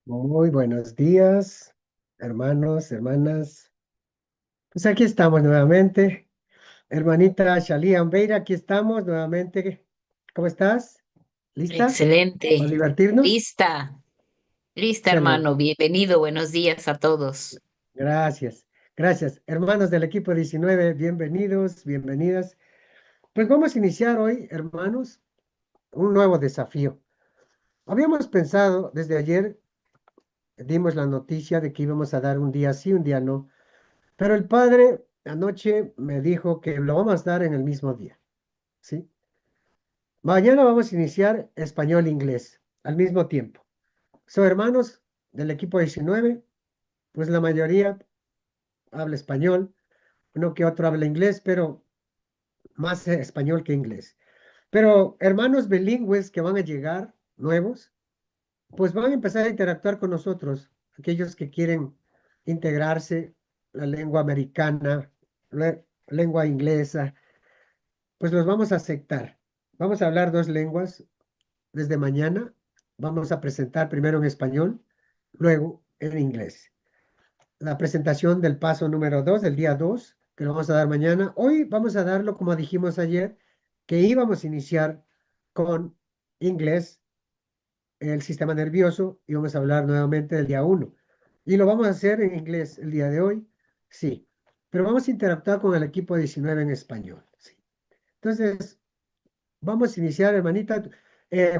Muy buenos días, hermanos, hermanas. Pues aquí estamos nuevamente. Hermanita Shalí Ambeira, aquí estamos nuevamente. ¿Cómo estás? ¿Lista para Excelente. divertirnos? Lista, lista, Excelente. hermano. Bienvenido. Buenos días a todos. Gracias. Gracias. Hermanos del equipo 19, bienvenidos, bienvenidas. Pues vamos a iniciar hoy, hermanos, un nuevo desafío. Habíamos pensado desde ayer, dimos la noticia de que íbamos a dar un día sí, un día no. Pero el padre anoche me dijo que lo vamos a dar en el mismo día, ¿sí? Mañana vamos a iniciar español-inglés al mismo tiempo. Son hermanos del equipo 19, pues la mayoría habla español, uno que otro habla inglés, pero más español que inglés. Pero hermanos bilingües que van a llegar, nuevos, pues van a empezar a interactuar con nosotros, aquellos que quieren integrarse, la lengua americana, la lengua inglesa, pues los vamos a aceptar. Vamos a hablar dos lenguas desde mañana. Vamos a presentar primero en español, luego en inglés. La presentación del paso número 2, del día 2, que lo vamos a dar mañana. Hoy vamos a darlo como dijimos ayer, que íbamos a iniciar con inglés, el sistema nervioso, y vamos a hablar nuevamente del día 1. Y lo vamos a hacer en inglés el día de hoy, sí. Pero vamos a interactuar con el equipo 19 en español, sí. Entonces, vamos a iniciar, hermanita.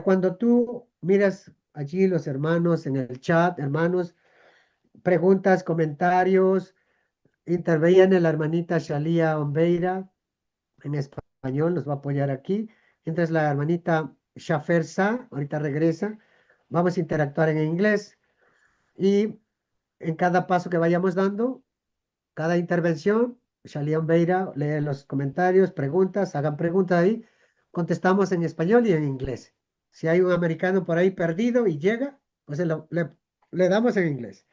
Cuando tú miras allí los hermanos en el chat, hermanos, preguntas, comentarios, interviene la hermanita Shalia Ombeira en español, nos va a apoyar aquí. Entonces la hermanita Shafer Sa, ahorita regresa. Vamos a interactuar en inglés y en cada paso que vayamos dando, cada intervención, Shalian Beira lee los comentarios, preguntas, hagan preguntas ahí, contestamos en español y en inglés. Si hay un americano por ahí perdido y llega, pues le damos en inglés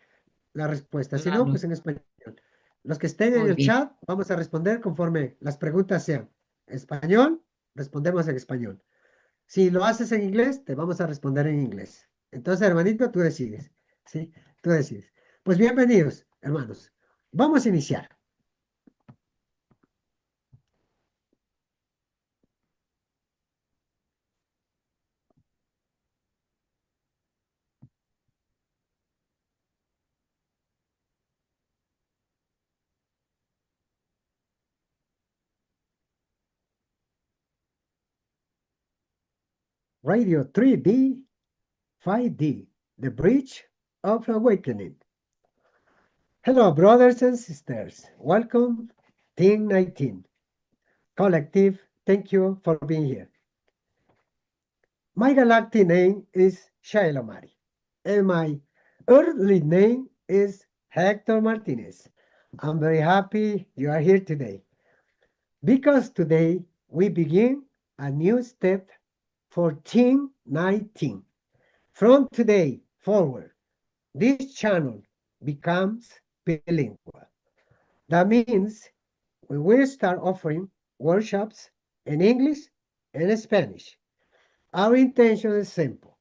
la respuesta, si no, Claro. pues en español. Los que estén en Muy el bien. chat, vamos a responder conforme las preguntas sean. Español, respondemos en español. Si lo haces en inglés, te vamos a responder en inglés. Entonces, hermanito, tú decides, ¿sí? Tú decides. Pues bienvenidos, hermanos. Vamos a iniciar. Radio 3D, 5D, the bridge of awakening. Hello, brothers and sisters. Welcome, Team 19. Collective, thank you for being here. My galactic name is Shailomari, and my earthly name is Hector Martinez. I'm very happy you are here today because today we begin a new step for Team 19. From today forward, this channel becomes bilingual. That means we will start offering workshops in English and Spanish. Our intention is simple: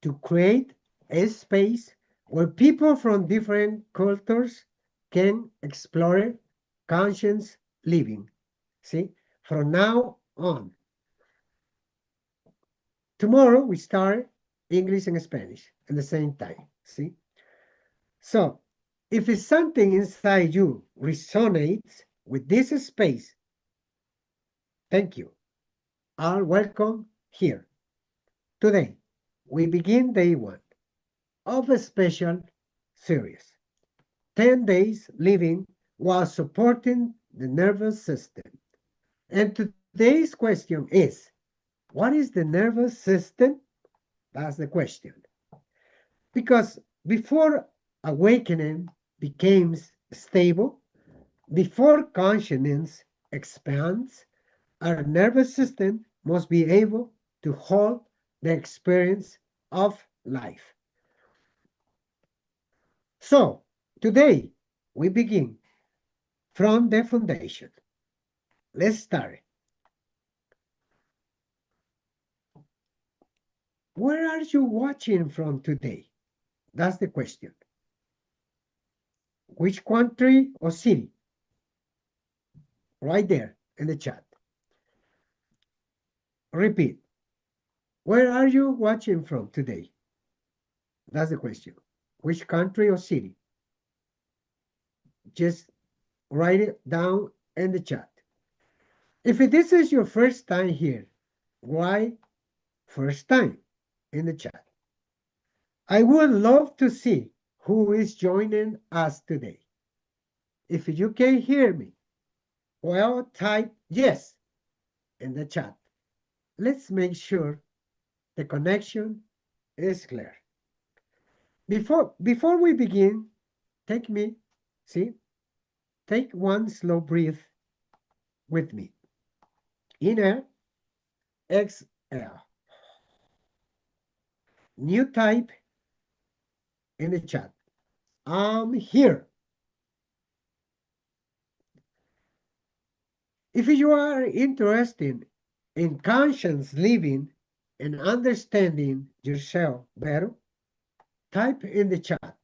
to create a space where people from different cultures can explore conscious living. See, from now on. Tomorrow we start English and Spanish at the same time. See? So, if it's something inside you resonates with this space, thank you. Are welcome here. Today, we begin day one of a special series: 10 days living while supporting the nervous system. And today's question is, what is the nervous system? That's the question. Because before awakening becomes stable, before consciousness expands, our nervous system must be able to hold the experience of life. So, today we begin from the foundation. Let's start. Where are you watching from today? That's the question. Which country or city? Right there in the chat. Repeat. Where are you watching from today? That's the question. Which country or city? Just write it down in the chat. If this is your first time here, why first time in the chat? I would love to see who is joining us today. If you can hear me, well, type yes in the chat. Let's make sure the connection is clear. Before we begin, take one slow breath with me. Inhale, exhale. New type in the chat. I'm here. If you are interested in conscious living and understanding yourself better, type in the chat.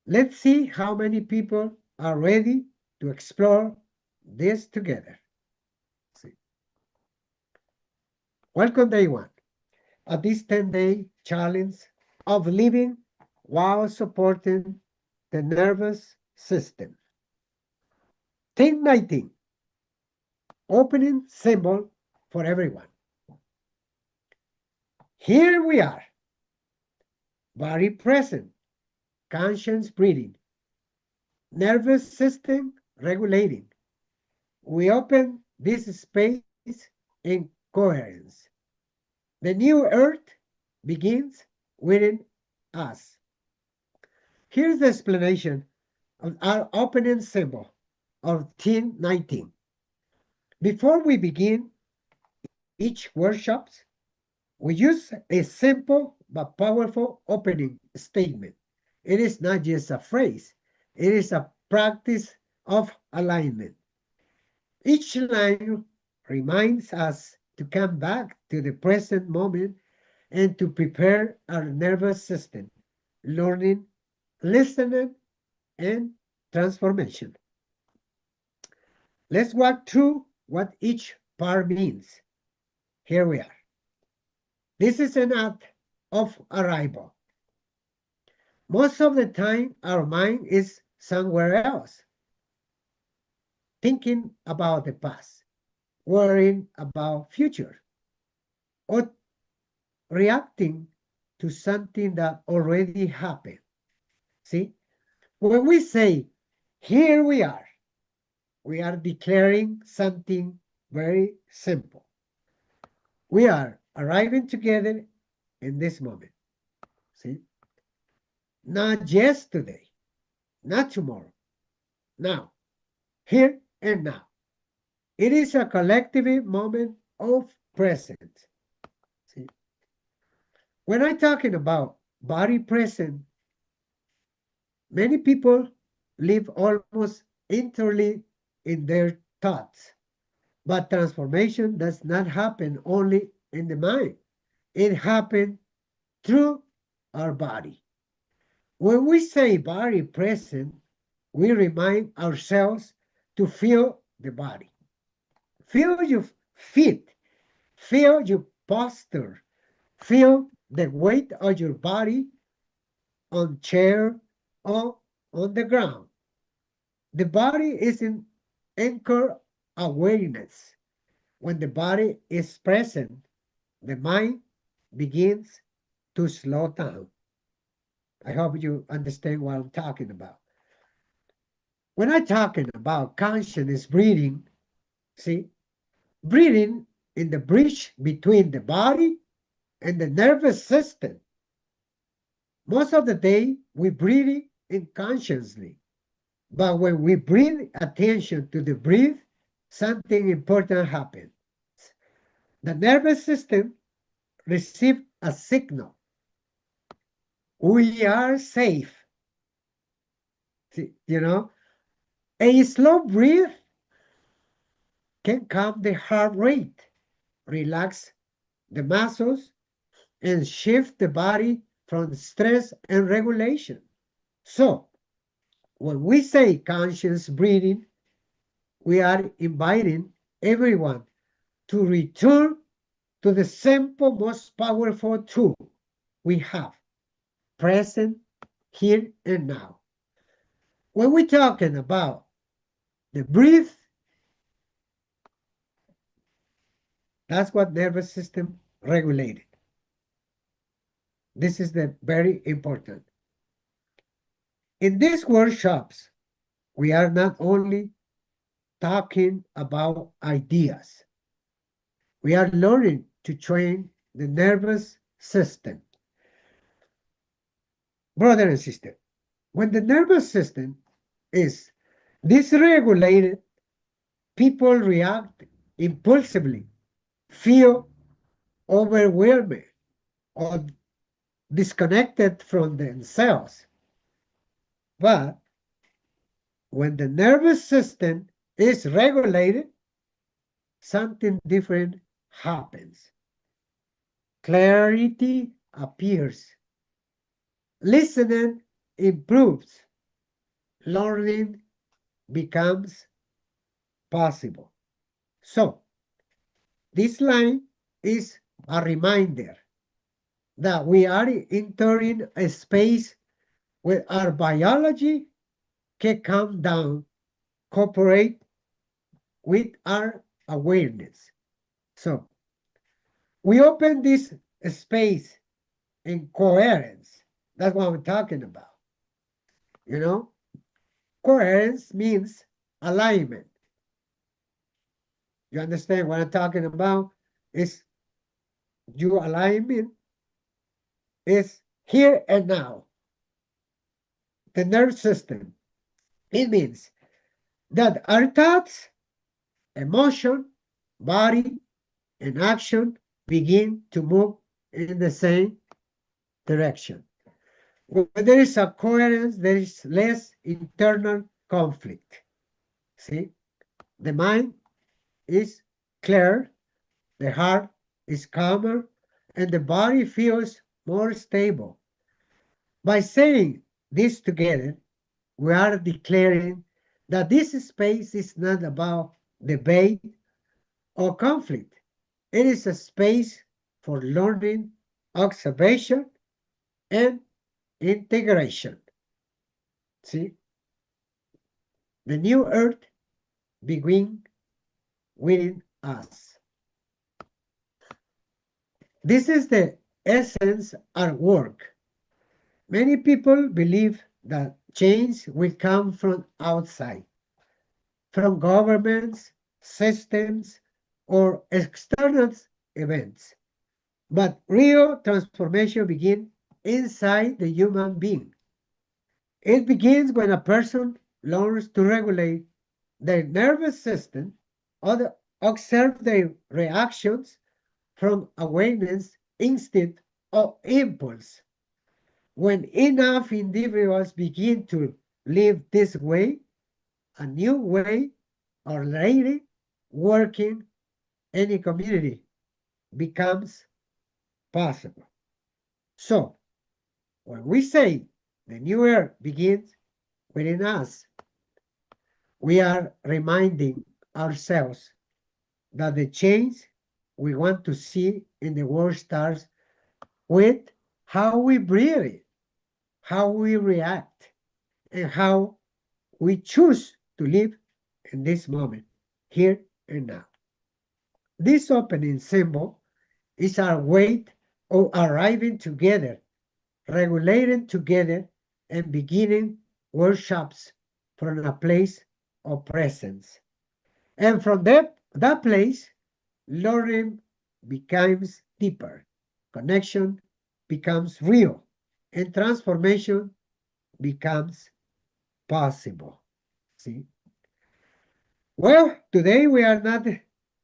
Let's see how many people are ready to explore this together. See. Welcome, day one, at this 10-day challenge of living while supporting the nervous system. Thing 19, opening symbol for everyone. Here we are, body present, conscious breathing, nervous system regulating. We open this space in coherence. The new earth begins within us. Here's the explanation of our opening symbol of Team 19. Before we begin each workshop, we use a simple but powerful opening statement. It is not just a phrase, it is a practice of alignment. Each line reminds us to come back to the present moment and to prepare our nervous system, learning, listening, and transformation. Let's walk through what each part means. Here we are. This is an act of arrival. Most of the time, our mind is somewhere else, thinking about the past, worrying about future, or reacting to something that already happened. See, when we say, here we are declaring something very simple. We are arriving together in this moment. See, not yesterday, not tomorrow, now, here and now. It is a collective moment of presence. See, when I'm talking about body present, many people live almost entirely in their thoughts. But transformation does not happen only in the mind. It happens through our body. When we say body present, we remind ourselves to feel the body. Feel your feet, feel your posture, feel the weight of your body on chair or on the ground. The body is in anchor awareness. When the body is present, the mind begins to slow down. I hope you understand what I'm talking about. When I'm talking about conscious breathing, see, breathing in the bridge between the body and the nervous system. Most of the day, we breathe unconsciously. But when we bring attention to the breath, something important happens. The nervous system receives a signal. We are safe. See, a slow breath can calm the heart rate, relax the muscles, and shift the body from stress and regulation. So, when we say conscious breathing, we are inviting everyone to return to the simple, most powerful tool we have, present here and now. When we're talking about the breath, that's what nervous system regulated. This is the very important. In these workshops, we are not only talking about ideas. We are learning to train the nervous system. Brother and sister, when the nervous system is dysregulated, people react impulsively, feel overwhelmed, or disconnected from themselves. But when the nervous system is regulated, something different happens. Clarity appears. Listening improves. Learning becomes possible. So, this line is a reminder that we are entering a space where our biology can come down, cooperate with our awareness. So, we open this space in coherence. That's what I'm talking about. You know, coherence means alignment. You understand what I'm talking about? Is your alignment is here and now. The nerve system. It means that our thoughts, emotion, body, and action begin to move in the same direction. When there is a coherence, there is less internal conflict. See, the mind is clear, the heart is calmer, and the body feels more stable. By saying this together, we are declaring that this space is not about debate or conflict. It is a space for learning, observation, and integration. See, the new earth begins within us. This is the essence of work. Many people believe that change will come from outside, from governments, systems, or external events. But real transformation begins inside the human being. It begins when a person learns to regulate their nervous system, or observe their reactions from awareness instead of impulse. When enough individuals begin to live this way, a new way or later working any community becomes possible. So, when we say the new era begins within us, we are reminding ourselves that the change we want to see in the world starts with how we breathe, how we react, and how we choose to live in this moment, here and now. This opening symbol is our way of arriving together, regulating together, and beginning workshops from a place of presence. And from that place, learning becomes deeper, connection becomes real, and transformation becomes possible. See? Well, today we are not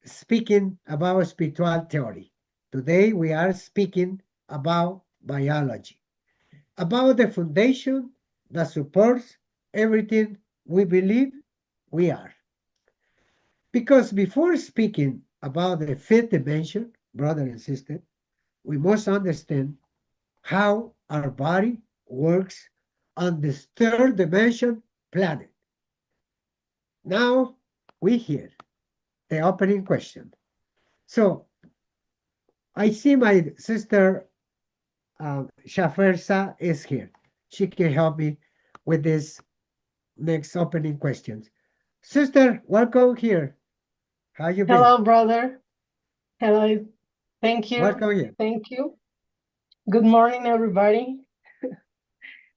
speaking about spiritual theory. Today we are speaking about biology, about the foundation that supports everything we believe we are. Because before speaking about the fifth dimension, brother and sister, we must understand how our body works on this third dimension planet. Now we hear the opening question. So I see my sister Shafersa is here. She can help me with this next opening questions. Sister, welcome here. How you been? Hello, brother. Hello. Thank you. Welcome here. Thank you. Good morning, everybody.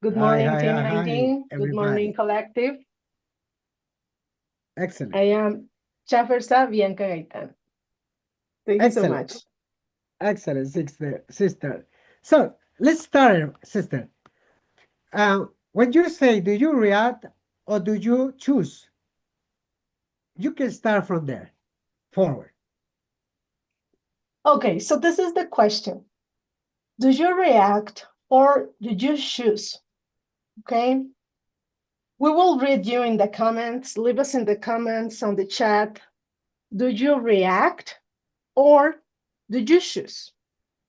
Good Hi, morning, hi, Team hi, hi, 19. Good morning, everybody. Collective. Excellent. I am Chafersa Bianca Gaitan. Thank you so Excellent. much. Excellent, sister. So let's start, sister. When you say, do you react or do you choose? You can start from there, forward. Okay, so this is the question. Do you react or do you choose? Okay. We will read you in the comments. Leave us in the comments on the chat. Do you react or do you choose?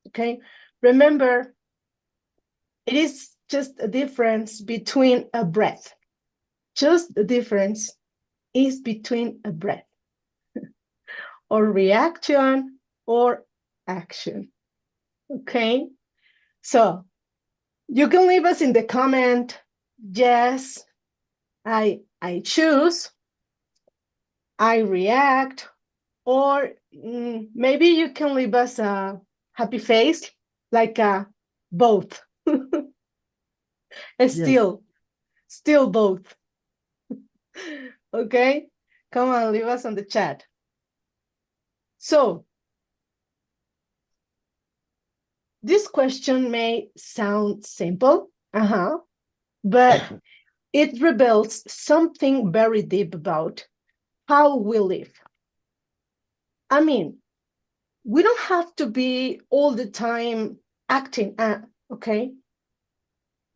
Okay. Remember, it is just a difference between a breath. Just the difference is between a breath or reaction or action. Okay, so you can leave us in the comment, yes, I choose, I react, or maybe you can leave us a happy face, like both. And Yes. still both. Okay, come on, leave us on the chat. So this question may sound simple, but it reveals something very deep about how we live. I mean, we don't have to be all the time acting, okay?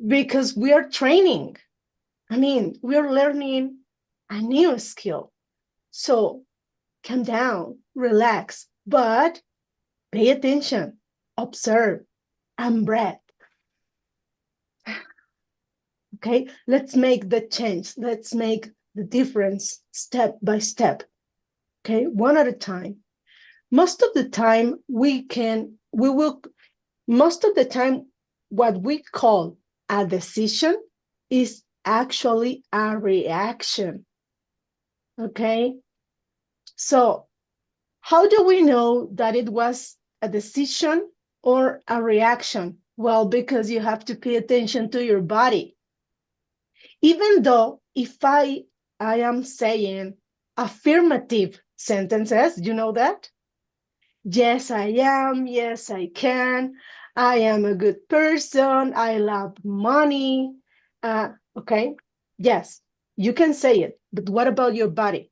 Because we are training. I mean, we are learning a new skill. So calm down, relax, but pay attention, observe, and breathe. Okay, let's make the change. Let's make the difference step by step. Okay, one at a time. Most of the time, most of the time, what we call a decision is actually a reaction. Okay, so how do we know that it was a decision or a reaction? Well, because you have to pay attention to your body. Even though if I am saying affirmative sentences, you know that? Yes, I am. Yes, I can. I am a good person. I love money. Okay. Yes, you can say it. But what about your body?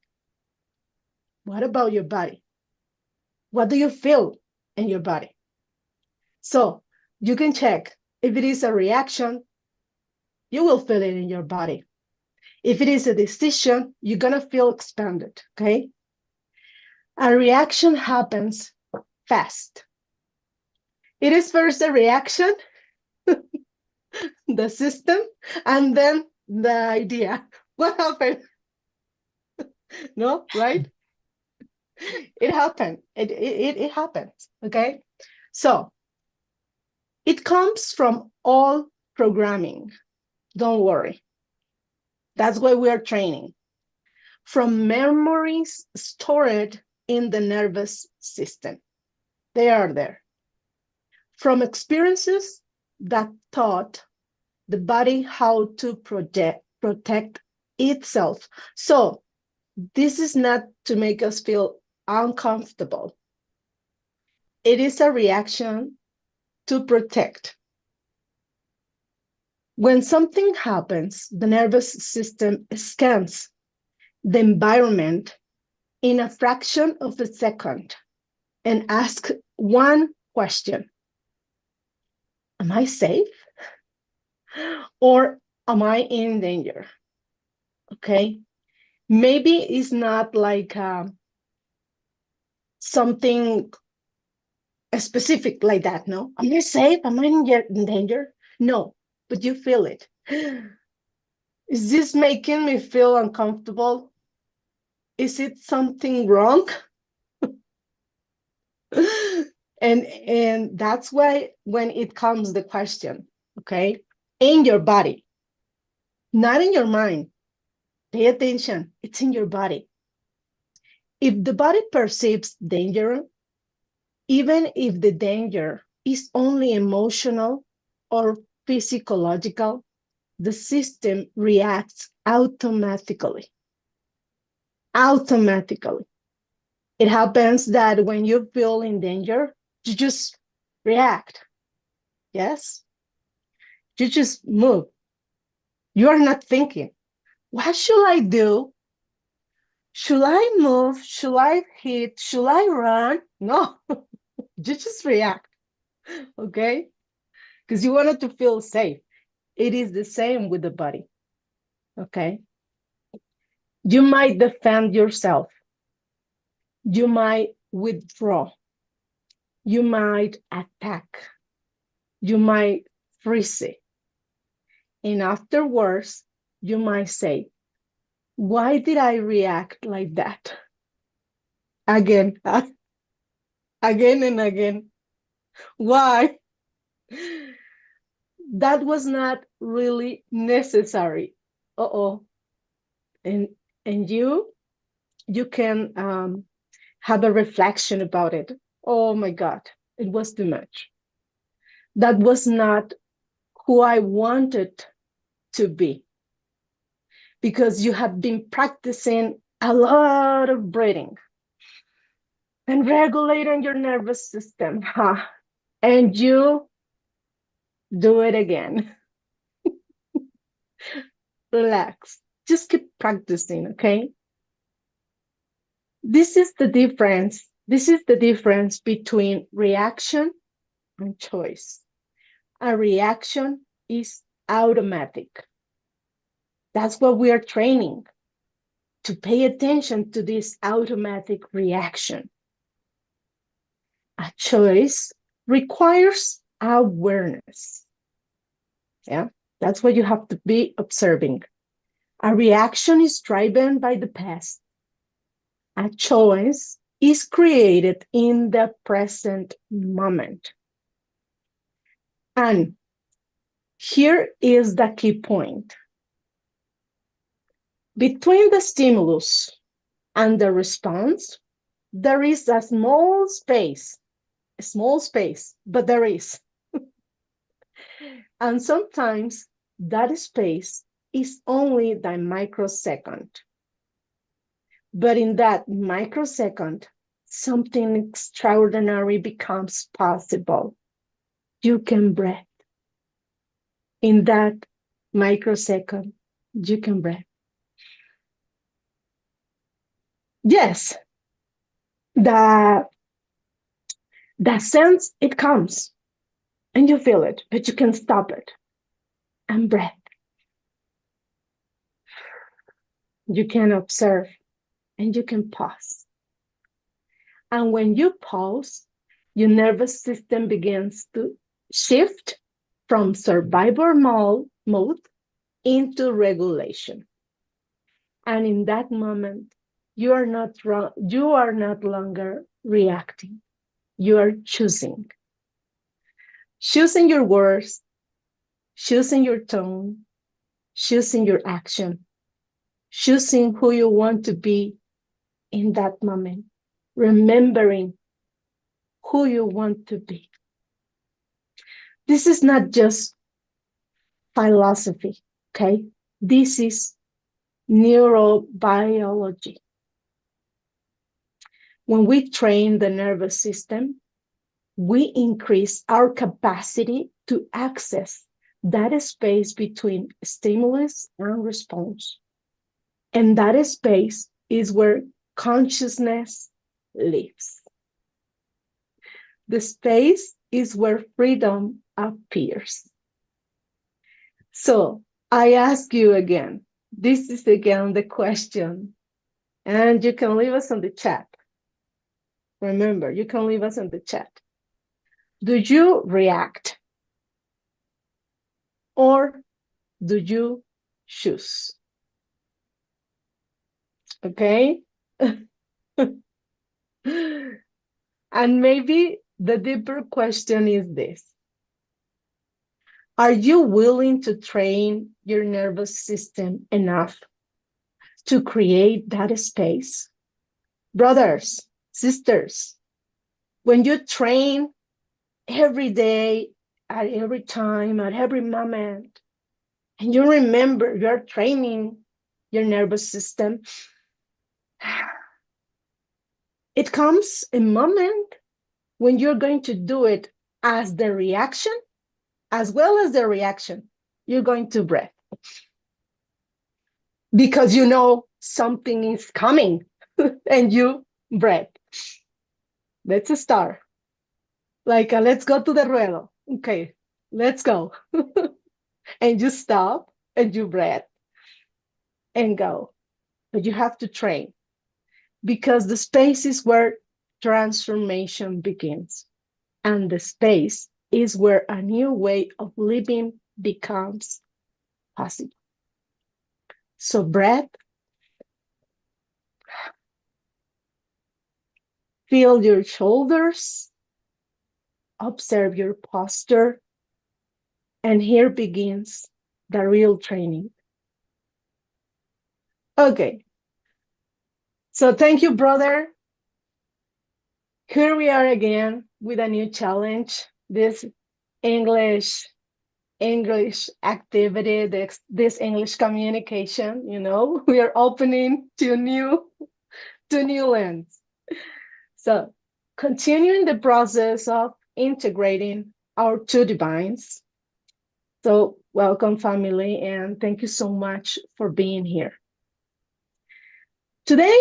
What about your body? What do you feel in your body? So you can check if it is a reaction, you will feel it in your body. If it is a decision, you're going to feel expanded. Okay. A reaction happens fast. It is first a reaction, the system, and then the idea. What happened? No, right? It happened. It happens. Okay. So it comes from all programming. Don't worry. That's why we are training. From memories stored in the nervous system. They are there. From experiences that taught the body how to protect itself. So this is not to make us feel uncomfortable. It is a reaction to protect. When something happens, the nervous system scans the environment in a fraction of a second and asks one question. Am I safe? Or am I in danger? Okay. Maybe it's not like something specific like that, no? Am I safe? Am I in danger? No, but you feel it. Is this making me feel uncomfortable? Is it something wrong? And that's why when it comes the question, okay, in your body, not in your mind. Pay attention, it's in your body. If the body perceives danger, even if the danger is only emotional or physiological, the system reacts automatically. Automatically. It happens that when you feel in danger, you just react. Yes? You just move. You are not thinking, what should I do? Should I move? Should I hit? Should I run? No, you just react, okay? Because you wanted to feel safe. It is the same with the body, okay? You might defend yourself. You might withdraw. You might attack. You might freeze it. And afterwards, you might say, why did I react like that? Again, again and again. Why? That was not really necessary. Uh-oh. And you can have a reflection about it. Oh my God, it was too much. That was not who I wanted to be, because you have been practicing a lot of breathing and regulating your nervous system, huh? And you do it again. Relax. Just keep practicing, okay? This is the difference. This is the difference between reaction and choice. A reaction is automatic. That's what we are training, to pay attention to this automatic reaction. A choice requires awareness. Yeah, that's what you have to be observing. A reaction is driven by the past. A choice is created in the present moment. And here is the key point. Between the stimulus and the response, there is a small space, but there is. And sometimes that space is only the microsecond. But in that microsecond, something extraordinary becomes possible. You can breathe. In that microsecond, you can breathe. Yes, the sense, it comes and you feel it, but you can stop it and breathe. You can observe and you can pause. And when you pause, your nervous system begins to shift from survival mode into regulation. And in that moment, you are not longer reacting. You are choosing. Choosing your words, choosing your tone, choosing your action, choosing who you want to be in that moment, remembering who you want to be. This is not just philosophy, okay? This is neurobiology. When we train the nervous system, we increase our capacity to access that space between stimulus and response. And that space is where consciousness lives. The space is where freedom appears. So I ask you again, this is again the question, and you can leave us in the chat. Remember, you can leave us in the chat. Do you react? or do you choose? Okay. And maybe the deeper question is this: are you willing to train your nervous system enough to create that space? Brothers, sisters, when you train every day, at every time, at every moment, and you remember you're training your nervous system, it comes a moment when you're going to do it as the reaction, as well as the reaction. You're going to breathe because you know something is coming and you breathe. Let's start. Like, let's go to the ruedo. Okay, let's go. And you stop and you breathe and go. But you have to train because the space is where transformation begins. And the space is where a new way of living becomes possible. So breath, feel your shoulders, observe your posture, and here begins the real training. Okay, so thank you, brother. Here we are again with a new challenge, this English activity, this English communication, we are opening to new lands. So continuing the process of integrating our two divines. So welcome, family, and thank you so much for being here. Today,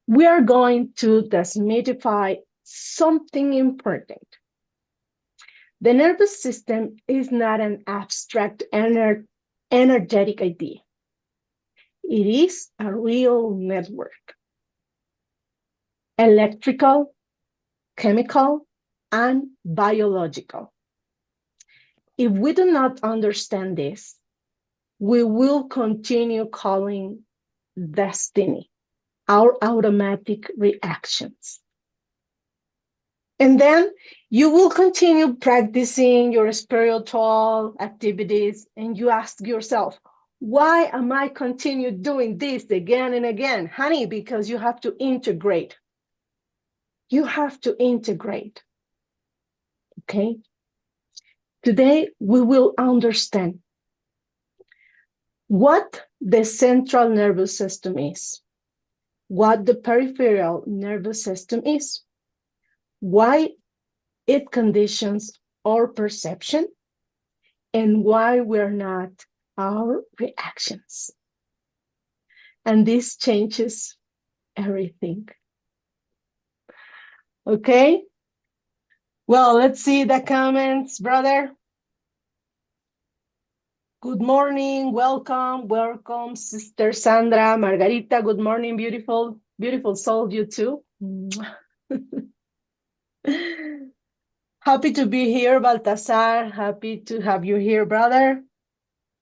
we are going to demystify something important. The nervous system is not an abstract, energetic idea. It is a real network, electrical, chemical, and biological. If we do not understand this, we will continue calling destiny our automatic reactions. And then you will continue practicing your spiritual activities and you ask yourself, why am I continue doing this again and again? Honey, because you have to integrate. You have to integrate. Okay? Today, we will understand what the central nervous system is, what the peripheral nervous system is, why it conditions our perception, and why we're not our reactions. And this changes everything. Okay? Well, let's see the comments, brother. Good morning, welcome, Sister Sandra, Margarita, good morning, beautiful soul, you too. Happy to be here, Baltasar, happy to have you here, brother.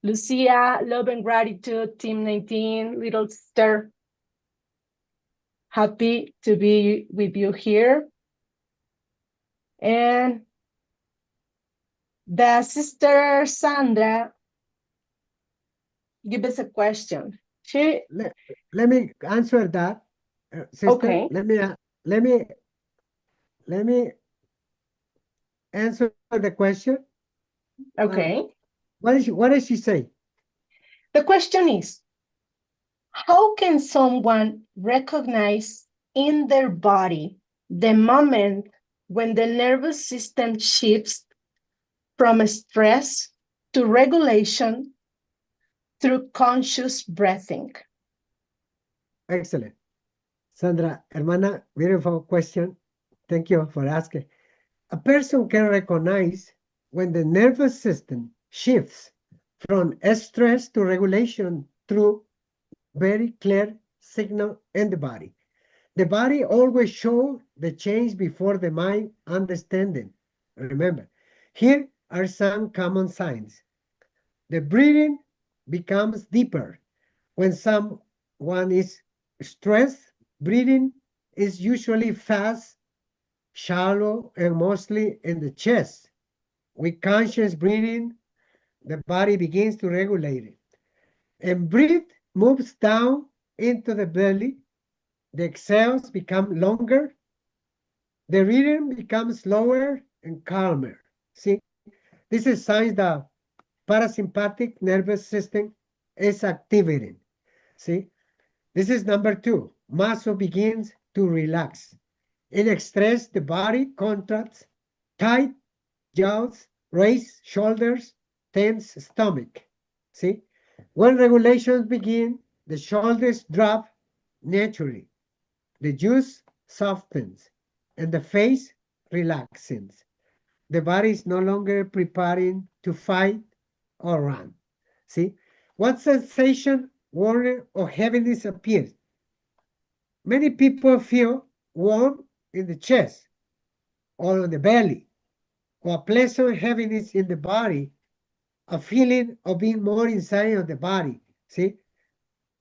Lucia, love and gratitude, Team 19, little sister. Happy to be with you here. And the Sister Sandra, give us a question. Let me answer that, sister. Okay. Let me answer the question. Okay. What does she say? The question is, how can someone recognize in their body the moment when the nervous system shifts from stress to regulation through conscious breathing? Excellent. Sandra, hermana, beautiful question. Thank you for asking. A person can recognize when the nervous system shifts from stress to regulation through very clear signal in the body. The body always shows the change before the mind understanding. Remember, here are some common signs. The breathing becomes deeper. When someone is stressed, breathing is usually fast, shallow, and mostly in the chest. With conscious breathing, the body begins to regulate it. And breath moves down into the belly. The exhales become longer. The rhythm becomes slower and calmer. See, this is signs the parasympathetic nervous system is activating. See, this is number two. Muscle begins to relax. In stress, the body contracts, tight jaws, raised shoulders, tense stomach. See, when regulations begin, the shoulders drop naturally. The juice softens and the face relaxes. The body is no longer preparing to fight or run. See, what sensation, warmth, or heaviness appears? Many people feel warm in the chest or on the belly, or a pleasant heaviness in the body, a feeling of being more inside of the body. See,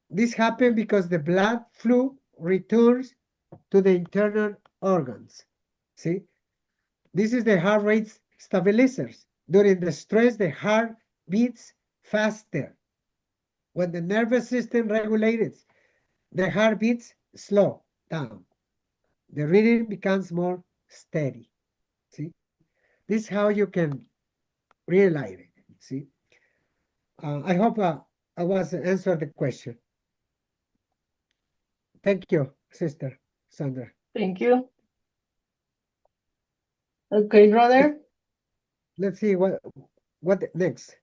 this happens because the blood flow returns to the internal organs. See, this is the heart rate stabilizers. During the stress, the heart beats faster. When the nervous system regulates, the heart beats slow down. The rhythm becomes more steady. See, this is how you can realize it. See, I hope I was answered the question. Thank you, Sister Sandra. Thank you. Okay, brother. Let's see what next.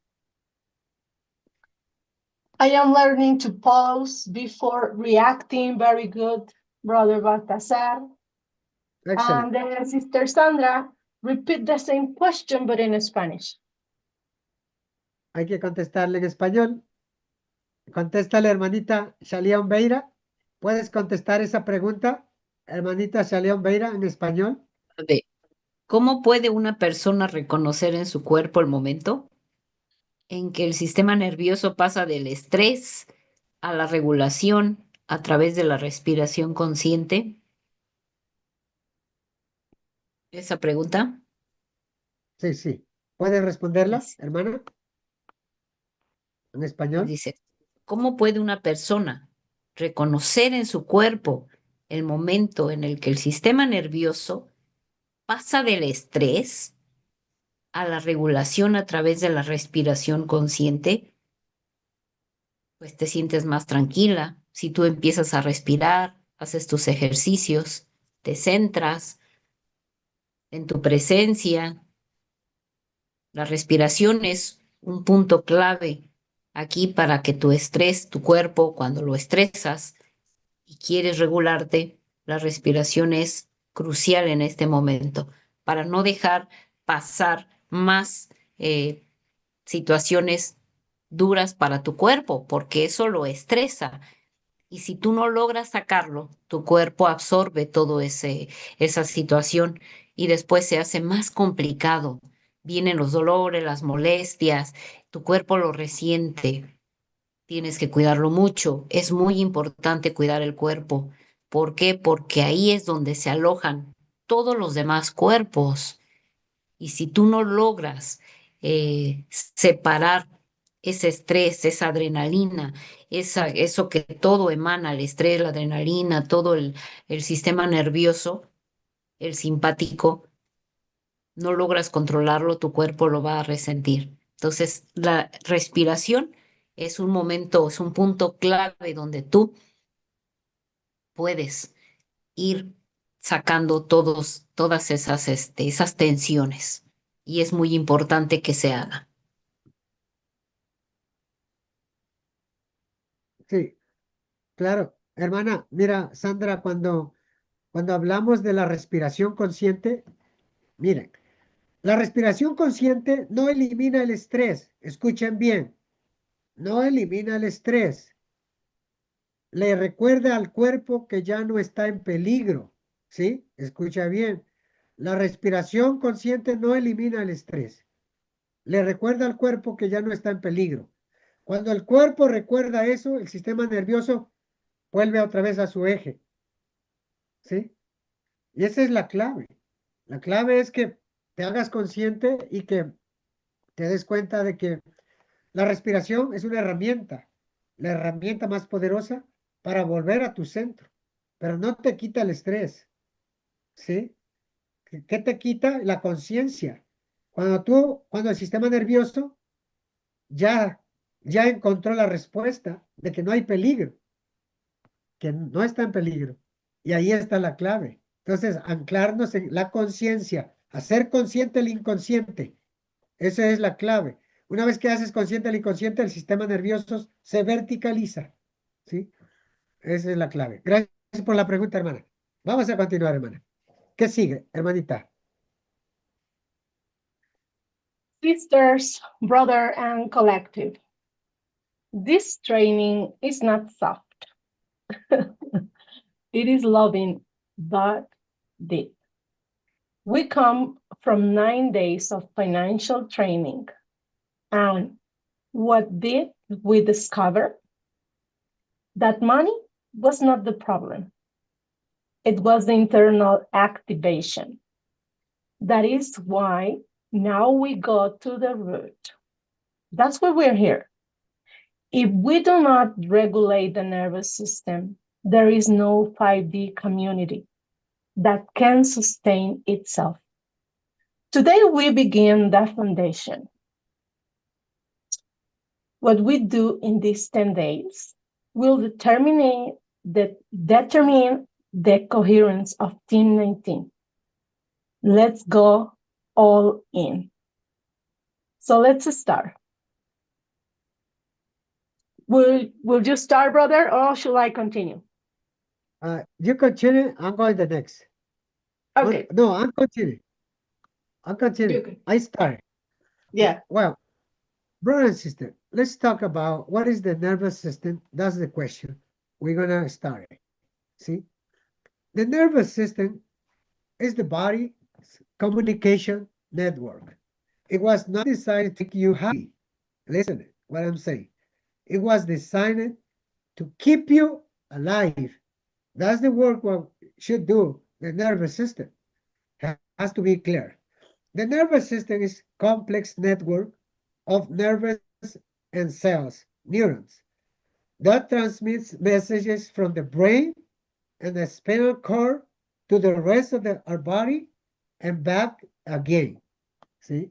I am learning to pause before reacting. Very good, brother Baltasar. Excellent. And then Sister Sandra, repeat the same question, but in Spanish. Hay que contestarle en español. Contéstale, hermanita Shalion Beira. ¿Puedes contestar esa pregunta, hermanita Shalion Beira, en español? De, ¿cómo puede una persona reconocer en su cuerpo el momento en que el sistema nervioso pasa del estrés a la regulación a través de la respiración consciente? Esa pregunta Sí, sí. ¿Puedes responderla, es- hermana? En español. dice, ¿cómo puede una persona reconocer en su cuerpo el momento en el que el sistema nervioso pasa del estrés a la regulación a través de la respiración consciente? Pues te sientes más tranquila. Si tú empiezas a respirar, haces tus ejercicios, te centras en tu presencia. La respiración es un punto clave aquí para que tu estrés, tu cuerpo, cuando lo estresas y quieres regularte, la respiración es crucial en este momento para no dejar pasar más situaciones duras para tu cuerpo, porque eso lo estresa. Y si tú no logras sacarlo, tu cuerpo absorbe todo esa situación y después se hace más complicado. Vienen los dolores, las molestias, tu cuerpo lo resiente. Tienes que cuidarlo mucho. Es muy importante cuidar el cuerpo. ¿Por qué? Porque ahí es donde se alojan todos los demás cuerpos. Y si tú no logras separar ese estrés, esa adrenalina, eso que todo emana, el estrés, la adrenalina, todo el sistema nervioso, el simpático, no logras controlarlo, tu cuerpo lo va a resentir. Entonces, la respiración es un momento, es un punto clave donde tú puedes ir sacando todas esas tensiones. Y es muy importante que se haga. Sí, claro. Hermana, mira, Sandra, cuando hablamos de la respiración consciente, miren, la respiración consciente no elimina el estrés. Escuchen bien, no elimina el estrés. Le recuerda al cuerpo que ya no está en peligro. ¿Sí? Escucha bien. La respiración consciente no elimina el estrés. le recuerda al cuerpo que ya no está en peligro. Cuando el cuerpo recuerda eso, el sistema nervioso vuelve otra vez a su eje, ¿sí? Y esa es la clave. La clave es que te hagas consciente y que te des cuenta de que la respiración es una herramienta, la herramienta más poderosa para volver a tu centro, pero no te quita el estrés, ¿sí? ¿Qué te quita? La conciencia. Cuando el sistema nervioso ya, ya encontró la respuesta de que no hay peligro, que no está en peligro. Y ahí está la clave. Entonces, anclarnos en la conciencia, hacer consciente el inconsciente. Esa es la clave. Una vez que haces consciente el inconsciente, el sistema nervioso se verticaliza. ¿Sí? Esa es la clave. Gracias por la pregunta, hermana. Vamos a continuar, hermana. ¿Qué sigue, hermanita? Sisters, brother, and collective. This training is not soft. It is loving, but deep. We come from 9 days of financial training. And what did we discover? That money was not the problem. It was the internal activation. That is why now we go to the root. That's why we're here. If we do not regulate the nervous system, there is no 5D community that can sustain itself. Today, we begin the foundation. What we do in these 10 days will determine the coherence of Team 19. Let's go all in. So let's start. Will you start, brother, or should I continue? You continue. I'm going the next. Okay. No, I'm continuing. I'm continuing. Okay. I start. Yeah. Well, brother and sister, let's talk about what is the nervous system. That's the question. We're going to start. See? The nervous system is the body's communication network. It was not designed to make you happy. Listen what I'm saying. It was designed to keep you alive. That's the work what should do the nervous system. Has to be clear. The nervous system is complex network of nerves and cells, neurons, that transmits messages from the brain and the spinal cord to the rest of our body and back again. See?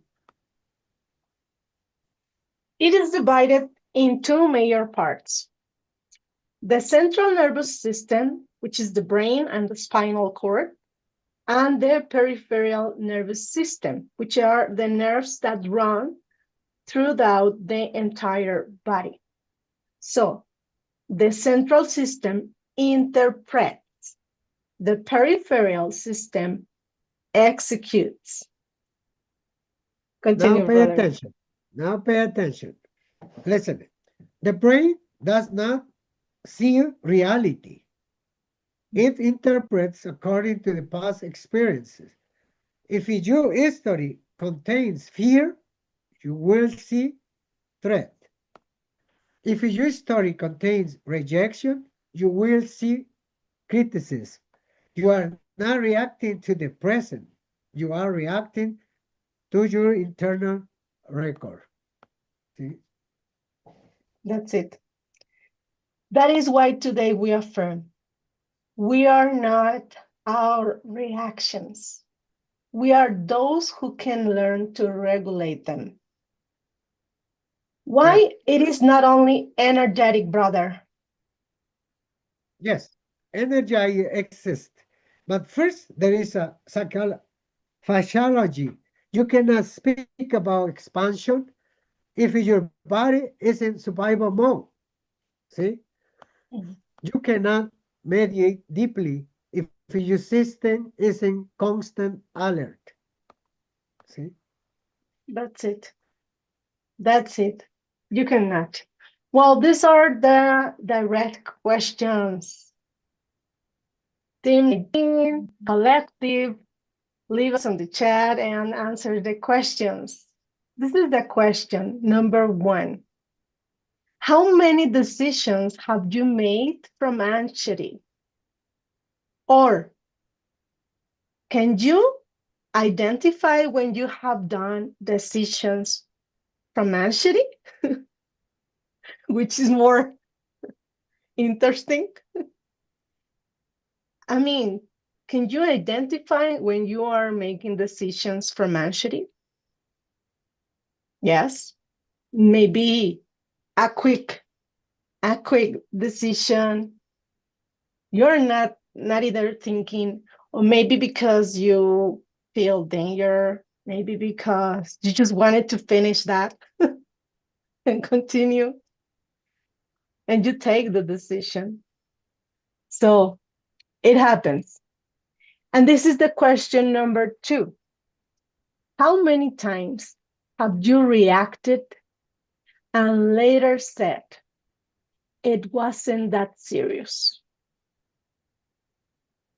It is divided in two major parts. The central nervous system, which is the brain and the spinal cord, and the peripheral nervous system, which are the nerves that run throughout the entire body. So the central system interprets, the peripheral system executes. Continue, Now pay brother. attention. Now pay attention. Listen. The brain does not see reality. It interprets according to the past experiences. If your history contains fear, you will see threat. If your story contains rejection, you will see criticism. You are not reacting to the present. You are reacting to your internal record. See? That's it. That is why today we affirm we are not our reactions. We are those who can learn to regulate them. Why Yes. it is not only energetic, brother? Yes, energy exists. But first, there is a physiology. You cannot speak about expansion if your body is in survival mode. See? You cannot mediate deeply if your system is in constant alert. See? That's it. That's it. You cannot. Well, these are the direct questions. Team 18, collective, leave us on the chat and answer the questions. This is the question, number 1. How many decisions have you made from anxiety? Or can you identify when you have done decisions from anxiety, which is more interesting? I mean, can you identify when you are making decisions from anxiety? Yes, maybe a quick decision. You're not either thinking, or maybe because you feel danger, maybe because you just wanted to finish that and continue, and you take the decision. So it happens. And this is the question number 2. How many times have you reacted and later said, it wasn't that serious?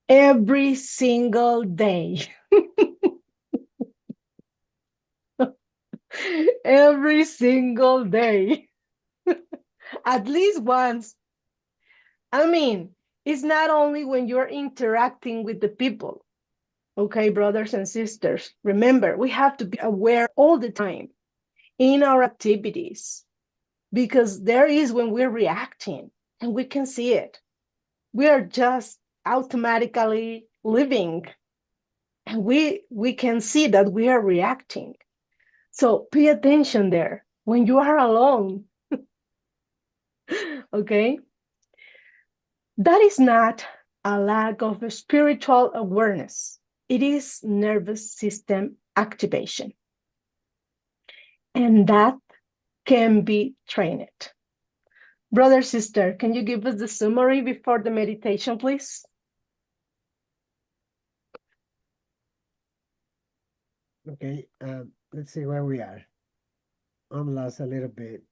Every single day. Every single day. At least once. I mean, it's not only when you're interacting with the people. Okay, brothers and sisters, remember, we have to be aware all the time in our activities, because there is when we're reacting and we can see it. We are just automatically living, and we can see that we are reacting. So pay attention there when you are alone. Okay? That is not a lack of spiritual awareness. It is nervous system activation. And that can be trained. Brother, sister, can you give us the summary before the meditation, please? Okay, let's see where we are. I'm lost a little bit.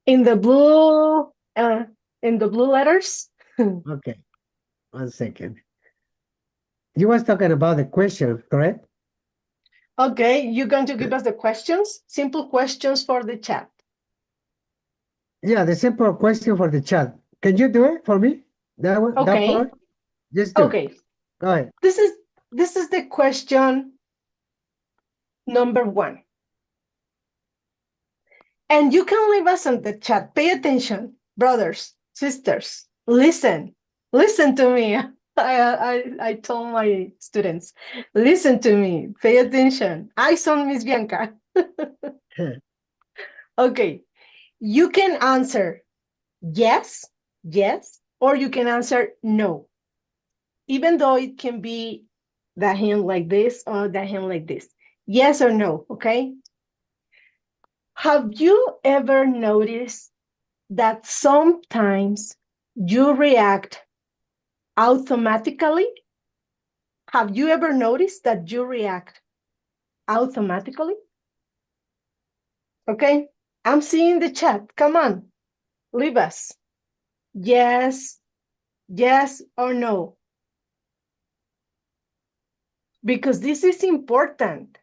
In the blue letters. Okay, 1 second. You was talking about the question, correct? Okay, you're going to give us the questions, simple questions for the chat. Yeah, the simple question for the chat. Can you do it for me? That one, that Okay. part? Just do. Okay. Go ahead. This is the question number 1. And you can leave us on the chat. Pay attention, brothers, sisters. Listen to me. I told my students, listen to me. Pay attention. Eyes on Miss Bianca. Okay, you can answer yes, or you can answer no, even though it can be the hand like this or the hand like this. Yes or no, okay? Have you ever noticed that sometimes you react automatically? Have you ever noticed that you react automatically? Okay, I'm seeing the chat. Come on, leave us. Yes or no. Because this is important.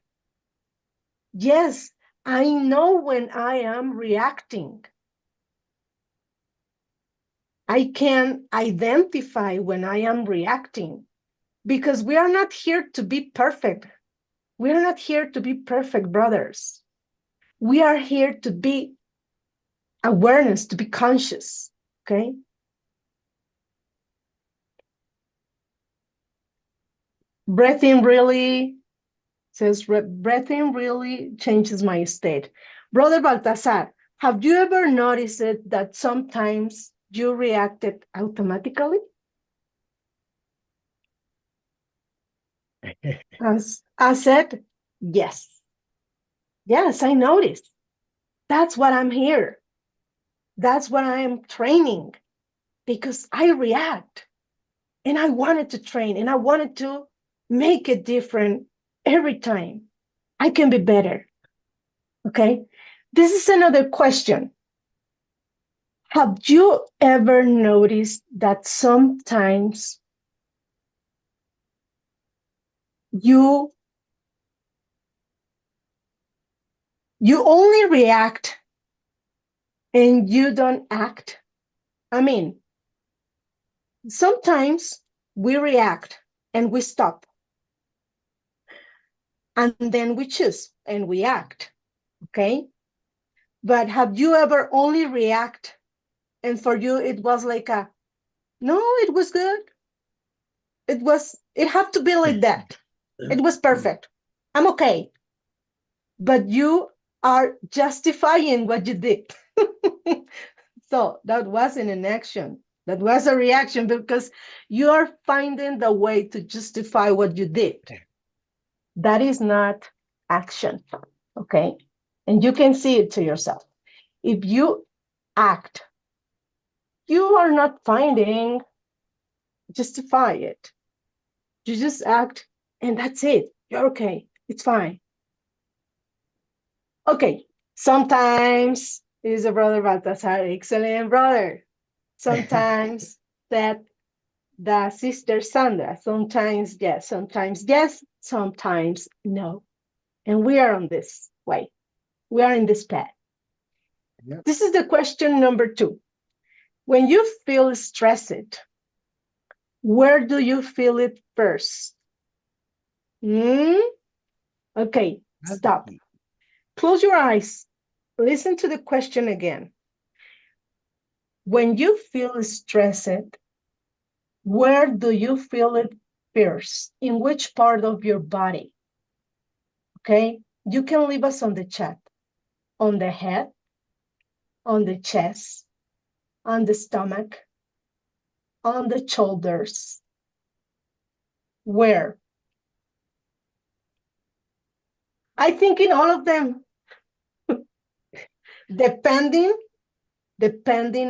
Yes, I know when I am reacting. I can identify when I am reacting, because we are not here to be perfect. We are not here to be perfect, brothers. We are here to be awareness, to be conscious, okay? Breathing really breathing really changes my state. Brother Baltasar, have you ever noticed it that sometimes you reacted automatically? As I said, yes. Yes, I noticed. That's what I'm here. That's what I am training, because I react, and I wanted to train, and I wanted to make it different every time. I can be better. Okay. This is another question. Have you ever noticed that sometimes you You only react and you don't act. I mean, sometimes we react and we stop. And then we choose and we act. Okay? But have you ever only react and for you it was like no, it was good. It had to be like that. It was perfect. I'm okay. But you are justifying what you did. So that wasn't an action. That was a reaction because you are finding the way to justify what you did. That is not action. Okay? And you can see it to yourself. If you act, you are not finding, justify it. You just act and that's it. You're okay. It's fine. Okay. Sometimes is a brother Baltasar, excellent brother. Sometimes that the sister Sandra, sometimes yes, sometimes no. And we are on this way. We are in this path. Yep. This is the question number 2. When you feel stressed, where do you feel it first? Okay, stop. Close your eyes. Listen to the question again. When you feel stressed, where do you feel it first? In which part of your body? Okay, you can leave us on the chat. On the head, on the chest, on the stomach, on the shoulders. Where? I think in all of them, depending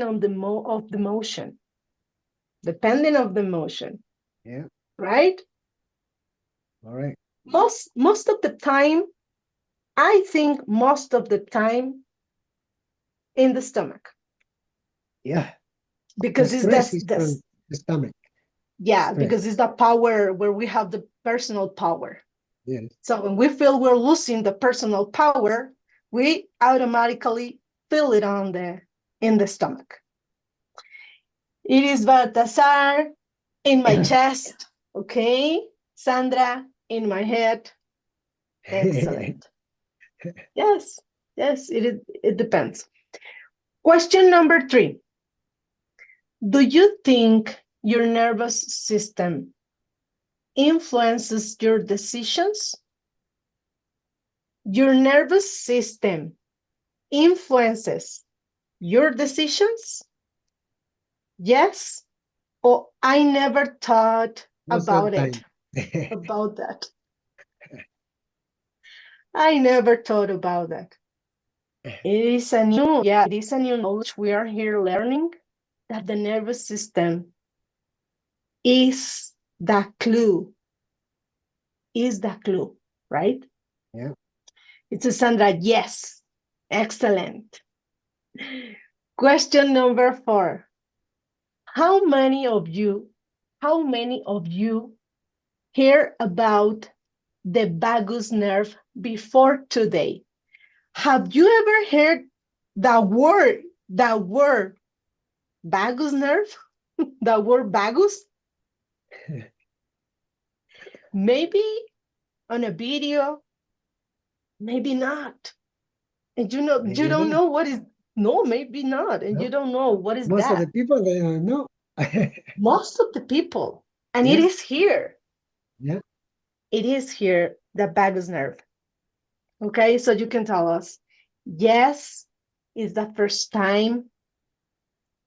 on the motion. Depending of the motion. Yeah. Right? All right. Most of the time, I think most of the time in the stomach. Yeah. Because The it's stress is the from the stomach. yeah, Stress. because it's the power where we have the personal power. Yes. So when we feel we're losing the personal power, we automatically feel it in the stomach. It is Baltasar in my chest, okay? Sandra in my head. Excellent. Yes, it depends. Question number 3. Do you think your nervous system influences your decisions? Your nervous system influences your decisions? Yes? Or I never thought Most of about the it, time. about that. I never thought about that. It is a new knowledge we are here learning that the nervous system is the clue, right? Yeah. It's a Sandra, yes. Excellent. Question number 4. How many of you hear about the vagus nerve before today? Have you ever heard the word vagus nerve? The word vagus? Maybe on a video, maybe not. And you Maybe don't not. know what is, no, maybe not. And No. you don't know what is Most of the that. people, they don't know. Most of the people, and it Yeah. is here. Yeah. It is here, the vagus nerve. Okay, so you can tell us, yes, is the first time.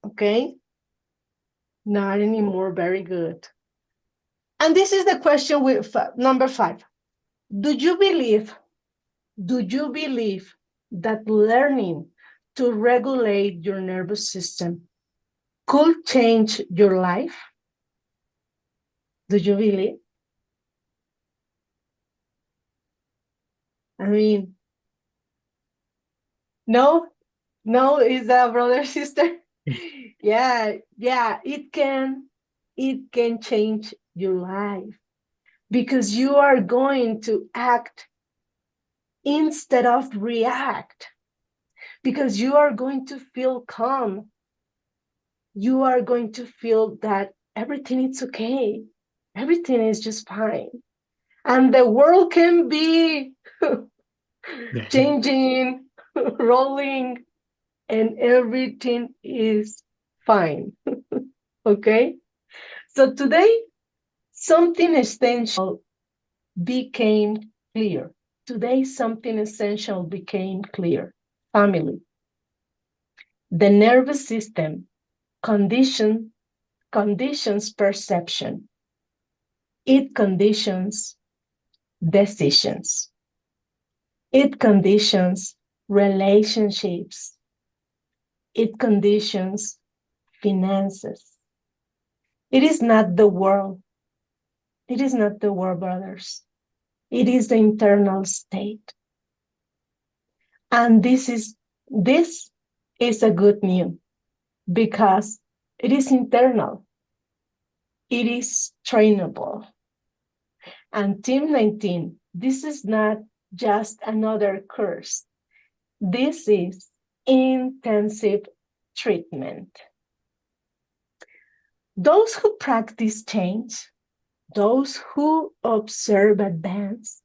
Okay, not anymore. Very good. And this is the question with number 5. Do you believe that learning to regulate your nervous system could change your life? Do you believe? I mean, no, is that brother, sister? Yeah, it can change your life because you are going to act instead of react, because you are going to feel calm. You are going to feel that everything is okay. Everything is just fine. And the world can be changing, rolling, and everything is fine. Okay? So today, something essential became clear. Today, something essential became clear. Family. The nervous system conditions perception. It conditions decisions. It conditions relationships. It conditions finances. It is not the world. It is not the world, brothers. It is the internal state. And this is a good news because it is internal. It is trainable. And Team 19, this is not just another course. This is intensive treatment. Those who practice change, those who observe advance,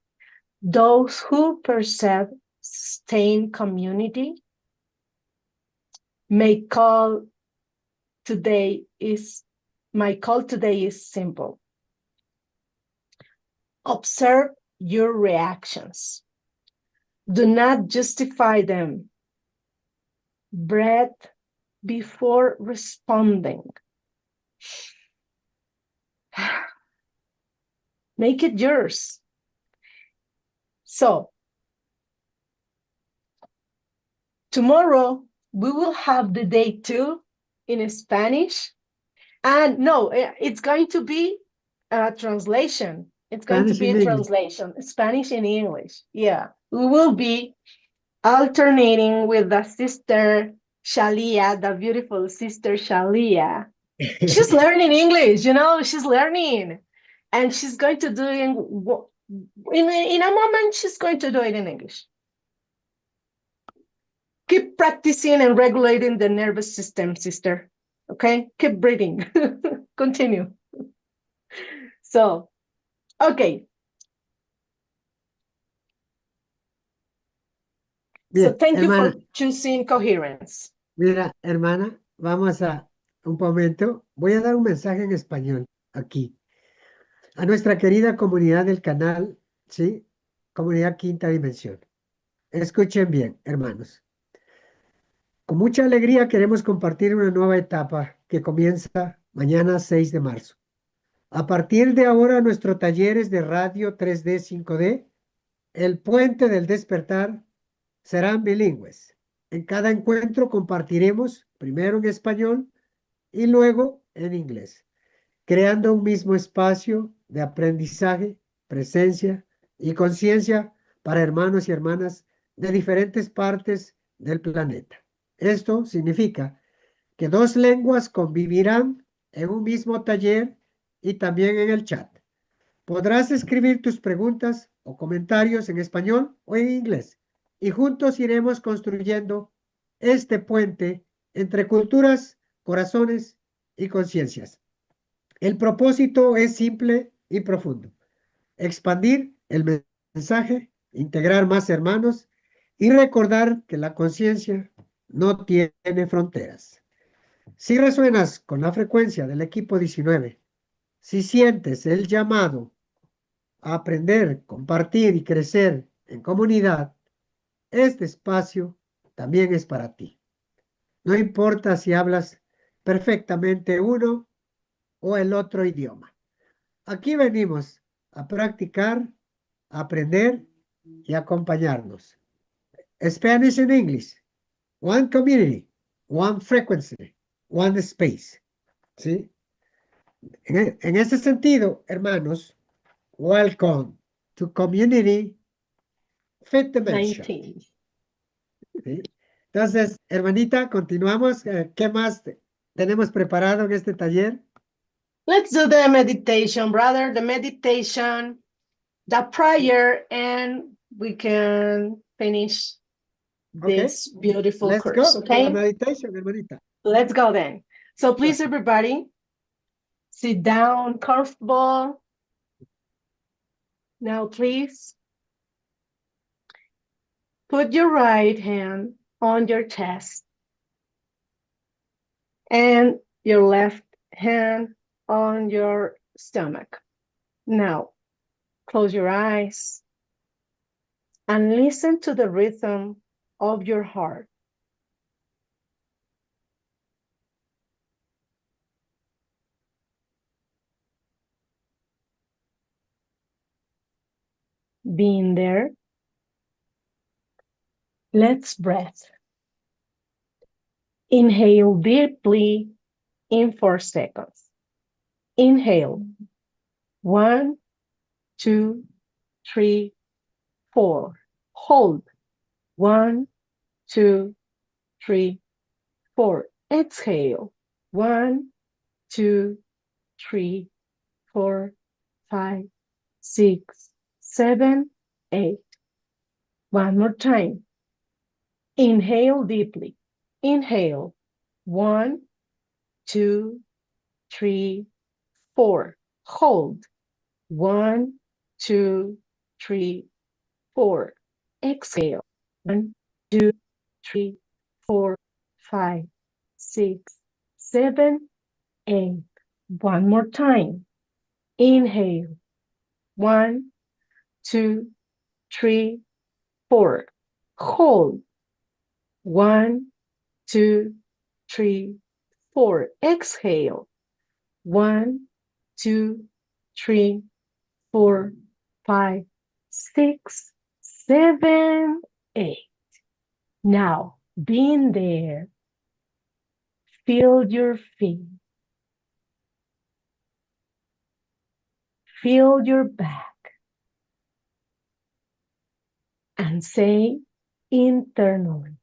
those who perceive sustained community, my call today is simple. Observe your reactions. Do not justify them. Breathe before responding. Make it yours. So, tomorrow we will have the day 2 in Spanish. And no, it's going to be a translation. It's going to Spanish be and a English. translation, Spanish and English. Yeah, we will be alternating with the sister Shalia, the beautiful sister Shalia. She's learning English, she's learning. And she's going to do it in a moment, she's going to do it in English. Keep practicing and regulating the nervous system, sister. Okay, keep breathing. Continue. So, okay. Bien, So thank you hermana, for choosing coherence. mira, hermana, vamos a un momento. Voy a dar un mensaje en español aquí a nuestra querida comunidad del canal, ¿sí? Comunidad Quinta Dimensión. Escuchen bien, hermanos. Con mucha alegría queremos compartir una nueva etapa que comienza mañana 6 de marzo. A partir de ahora, nuestros talleres de radio 3D, 5D, el puente del despertar, serán bilingües. En cada encuentro compartiremos primero en español y luego en inglés, creando un mismo espacio de aprendizaje, presencia y conciencia para hermanos y hermanas de diferentes partes del planeta. Esto significa que dos lenguas convivirán en un mismo taller y también en el chat. Podrás escribir tus preguntas o comentarios en español o en inglés y juntos iremos construyendo este puente entre culturas, corazones y conciencias. El propósito es simple y profundo: expandir el mensaje, integrar más hermanos y recordar que la conciencia no tiene fronteras. Si resuenas con la frecuencia del equipo 19, si sientes el llamado a aprender, compartir y crecer en comunidad, este espacio también es para ti. No importa si hablas perfectamente uno o el otro idioma. Aquí venimos a practicar, a aprender y acompañarnos. Spanish and English. One community, one frequency, one space. ¿Sí? En ese sentido, hermanos, welcome to Community Fifth Dimension. 19. ¿Sí? Entonces, hermanita, continuamos. ¿Qué más tenemos preparado en este taller? Let's do the meditation, brother. The meditation, the prayer, and we can finish Okay, this beautiful let's course, go to the okay? meditation, hermanita. Let's go then. So please, Gracias. everybody, sit down, comfortable. Now, please, put your right hand on your chest and your left hand on your stomach. Now, close your eyes and listen to the rhythm of your heart. Being there, let's breathe. Inhale deeply in 4 seconds. Inhale. 1, 2, 3, 4. Hold. 1, 2, 3, 4. Exhale. 1, 2, 3, 4, 5, 6, 7, 8. One more time. Inhale deeply. Inhale. 1, 2, 3, 4. Hold. 1, 2, 3, 4. Exhale. 1, 2, 3, 4, 5, 6, 7, 8. One more time. Inhale. 1, 2, 3, 4. Hold. 1, 2, 3, 4. Exhale. 1, 2, 3, 4, 5, 6, 7, 8. Now, being there, feel your feet, feel your back, and say internally,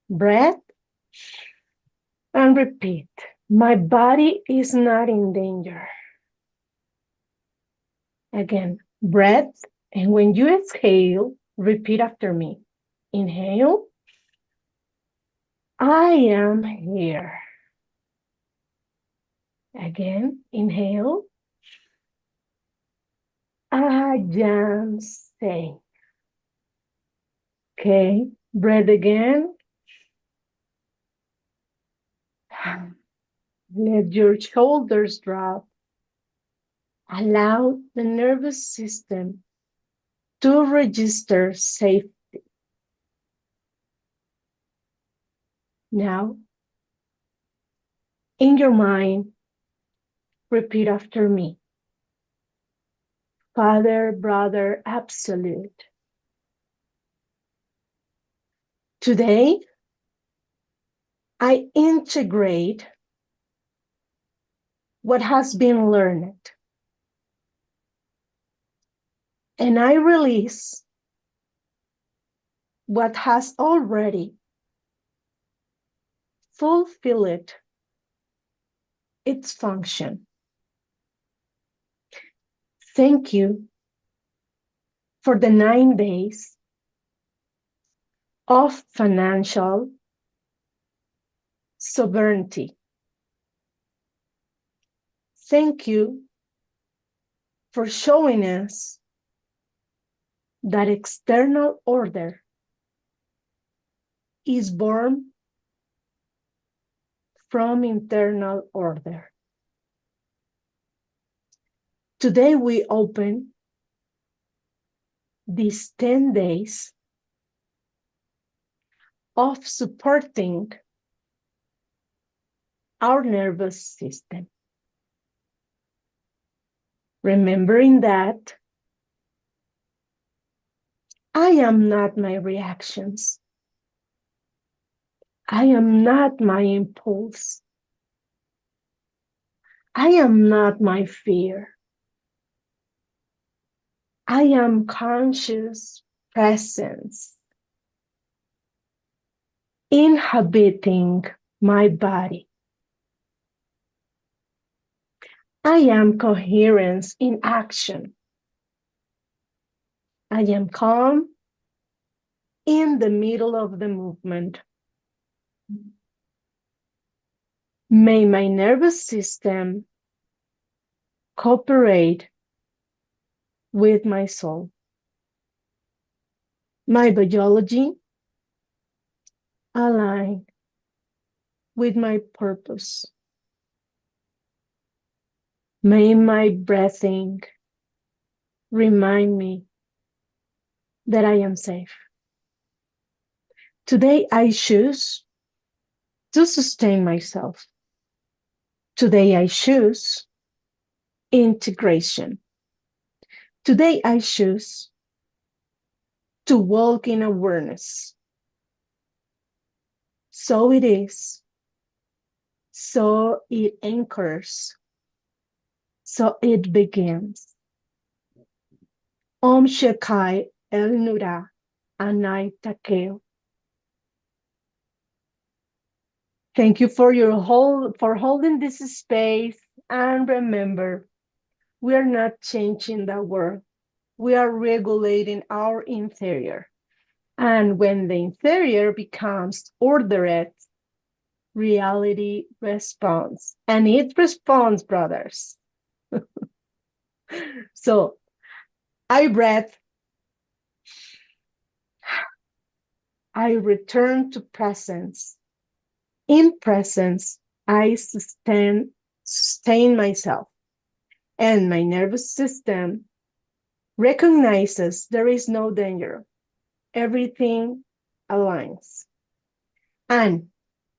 breath and repeat. My body is not in danger. Again, breath, and when you exhale, repeat after me. Inhale, I am here. Again, inhale, I am safe. Okay, breathe again. Let your shoulders drop. Allow the nervous system to register safety. Now, in your mind, repeat after me. Father, brother, absolute. Today, I integrate what has been learned, and I release what has already fulfilled its function. Thank you for the 9 days of financial sovereignty. Thank you for showing us that external order is born from internal order. Today we open these 10 days of supporting our nervous system. Remembering that I am not my reactions. I am not my impulse. I am not my fear. I am conscious presence inhabiting my body. I am coherence in action. I am calm in the middle of the movement. May my nervous system cooperate with my soul. My biology align with my purpose. May my breathing remind me that I am safe. Today I choose to sustain myself. Today I choose integration. Today I choose to walk in awareness. So it is. So it anchors. So it begins. Om Shekai El Nura Anai Takeo. Thank you for holding this space, and remember, we are not changing the world. We are regulating our interior. And when the interior becomes ordered, reality responds. And it responds, brothers. So I breathe. I return to presence. In presence, I sustain myself. And my nervous system recognizes there is no danger. Everything aligns. And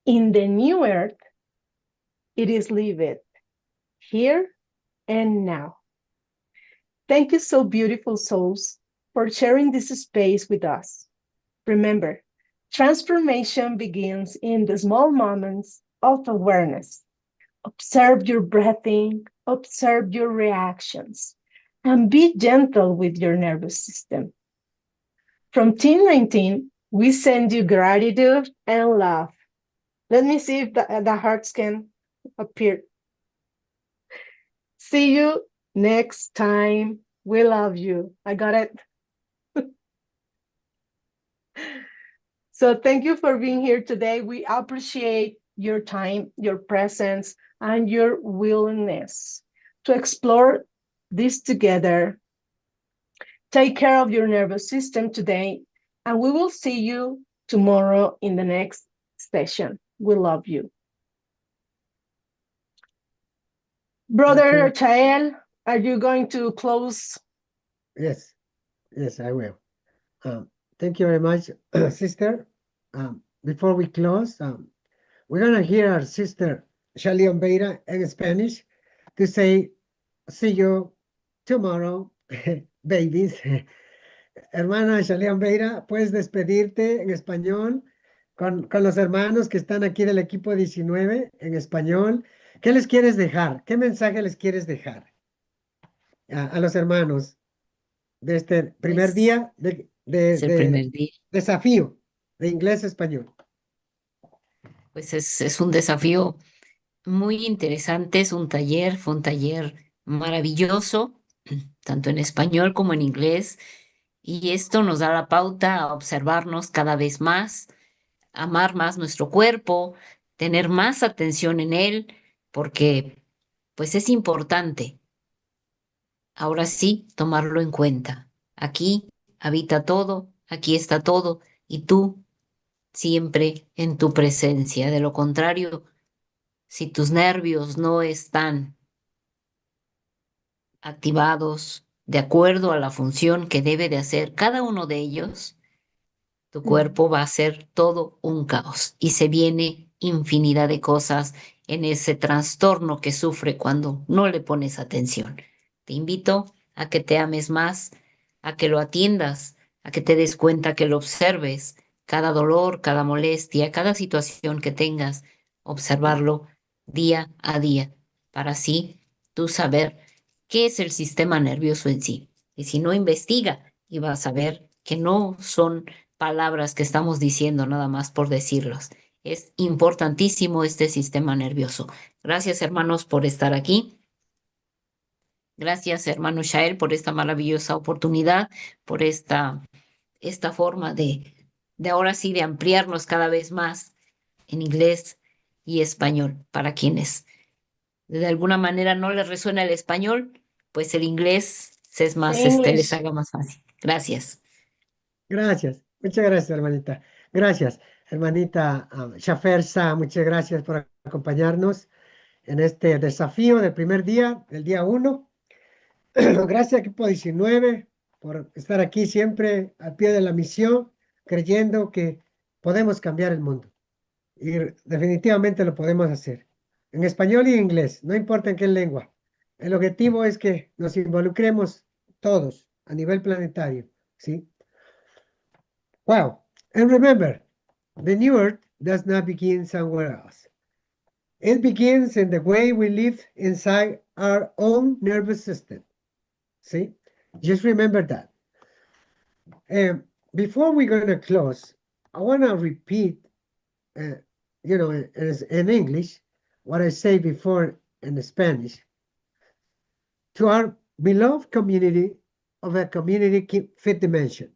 in the new earth, it is lived here and now. Thank you, so beautiful souls, for sharing this space with us. Remember, transformation begins in the small moments of awareness. Observe your breathing, observe your reactions, and be gentle with your nervous system. From Team 19, we send you gratitude and love. Let me see if the hearts can appear. See you next time. We love you. I got it. So thank you for being here today. We appreciate your time, your presence, and your willingness to explore this together. Take care of your nervous system today, and we will see you tomorrow in the next session. We love you. Brother Chael, are you going to close? Yes, I will. Thank you very much, sister. Before we close, we're going to hear our sister, Shelly Beira, in Spanish to say, see you tomorrow, babies. Hermana Shelly Beira, puedes despedirte en español con los hermanos que están aquí del equipo 19 en español. ¿Qué les quieres dejar? ¿Qué mensaje les quieres dejar a los hermanos de este primer Pues día es el primer día. desafío de inglés a español? Pues es un desafío muy interesante, fue un taller maravilloso, tanto en español como en inglés, y esto nos da la pauta a observarnos cada vez más, amar más nuestro cuerpo, tener más atención en él, porque pues es importante, ahora sí, tomarlo en cuenta. Aquí habita todo, aquí está todo, y tú siempre en tu presencia. De lo contrario, si tus nervios no están activados de acuerdo a la función que debe de hacer cada uno de ellos, tu cuerpo va a ser todo un caos y se viene infinidad de cosas en ese trastorno que sufre cuando no le pones atención. Te invito a que te ames más, a que lo atiendas, a que te des cuenta, que lo observes, cada dolor, cada molestia, cada situación que tengas, observarlo día a día, para así tú saber qué es el sistema nervioso en sí. Y si no, investiga y vas a ver que no son palabras que estamos diciendo nada más por decirlos. Es importantísimo este sistema nervioso. Gracias, hermanos, por estar aquí. Gracias, hermano Shael, por esta maravillosa oportunidad, por esta forma de ahora sí de ampliarnos cada vez más en inglés y español. Para quienes de alguna manera no les resuena el español, pues el inglés es más, les English. haga más fácil. Gracias. Gracias, muchas gracias, hermanita. Gracias, hermanita Shafer Sa, muchas gracias por acompañarnos en este desafío del primer día, el día 1. Gracias, equipo 19, por estar aquí siempre al pie de la misión, creyendo que podemos cambiar el mundo. Y definitivamente lo podemos hacer. En español y en inglés, no importa en qué lengua. El objetivo es que nos involucremos todos a nivel planetario, ¿sí? Wow. And remember, the new earth does not begin somewhere else. It begins in the way we live inside our own nervous system. See? Just remember that. Before we're going to close, I want to repeat, uh, in English, what I say before in Spanish. To our beloved community of a community fifth dimension.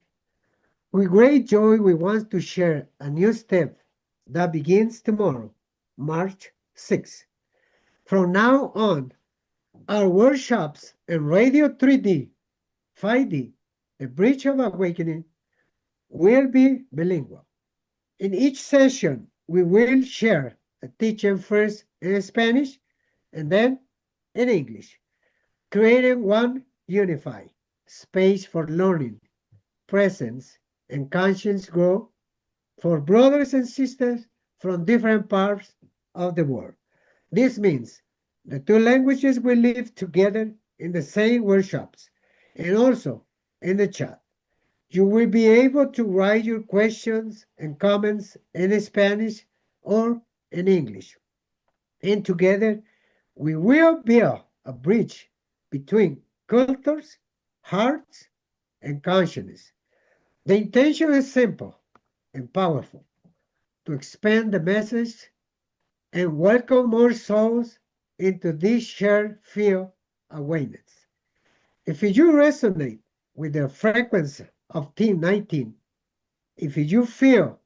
With great joy, we want to share a new step that begins tomorrow, March 6th. From now on, our workshops in Radio 3D, 5D, The Bridge of Awakening, will be bilingual. In each session, we will share a teaching first in Spanish and then in English, creating one unified space for learning, presence, and conscious growth for brothers and sisters from different parts of the world. This means the two languages will live together in the same workshops and also in the chat. You will be able to write your questions and comments in Spanish or in English. And together, we will build a bridge between cultures, hearts, and consciousness. The intention is simple and powerful: to expand the message and welcome more souls into this shared field awareness. If you resonate with the frequency of Team 19, if you feel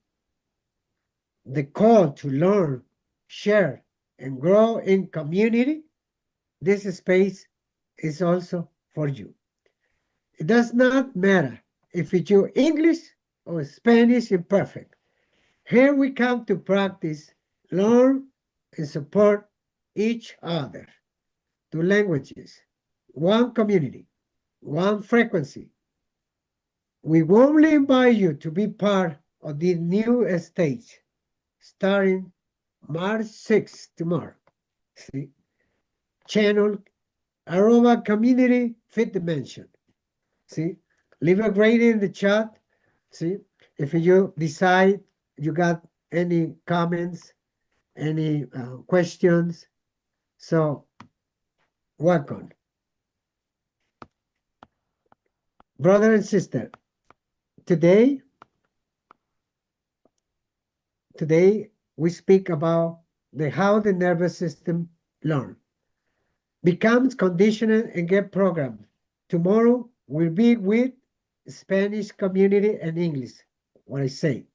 the call to learn, share, and grow in community, this space is also for you. It does not matter if you English or Spanish imperfect. Here we come to practice, learn, and support each other. Two languages, one community, one frequency. We warmly invite you to be part of this new stage, starting March 6th, tomorrow. See? Channel arroba community fifth dimension. See? Leave a rating in the chat. See? If you decide you got any comments, any questions, so welcome. Brother and sister, today we speak about how the nervous system learn, becomes conditioned and get programmed. Tomorrow we'll be with Spanish community and English, what I say.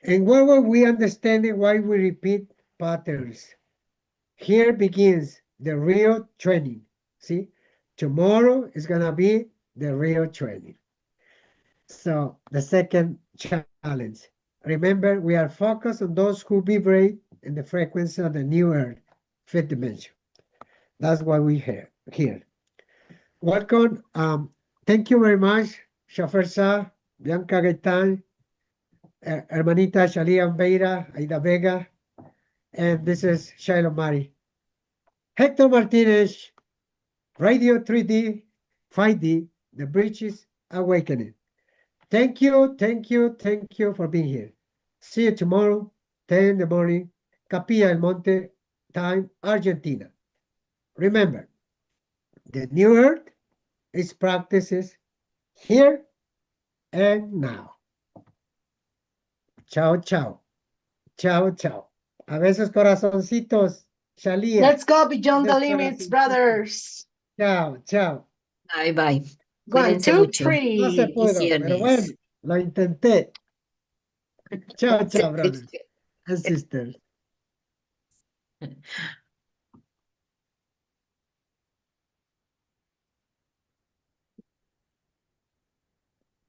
And where were we understanding why we repeat patterns? Here begins the real training. See, tomorrow is going to be the real training. So the second challenge. Remember, we are focused on those who vibrate in the frequency of the new earth, fifth dimension. That's why we here. Welcome. Thank you very much, Shafer Sa, Bianca Gaetan, Hermanita Shalia Beira, Aida Vega, and this is Shiloh Mari. Hector Martinez, Radio 3D, 5D, The Bridges Awakening. Thank you for being here. See you tomorrow, 10 in the morning, Capilla del Monte time, Argentina. Remember, the new earth is practices here and now. Chao, chao. Chao, chao. A besos, corazoncitos. Shalia. Let's go beyond the Adiós, limits, corazoncitos. brothers. Chao, chao. Bye, bye. One, Cuídense two, mucho. No se three. pudo, pero bueno, Bendiciones. lo intenté. Chao, chao, brothers and sisters.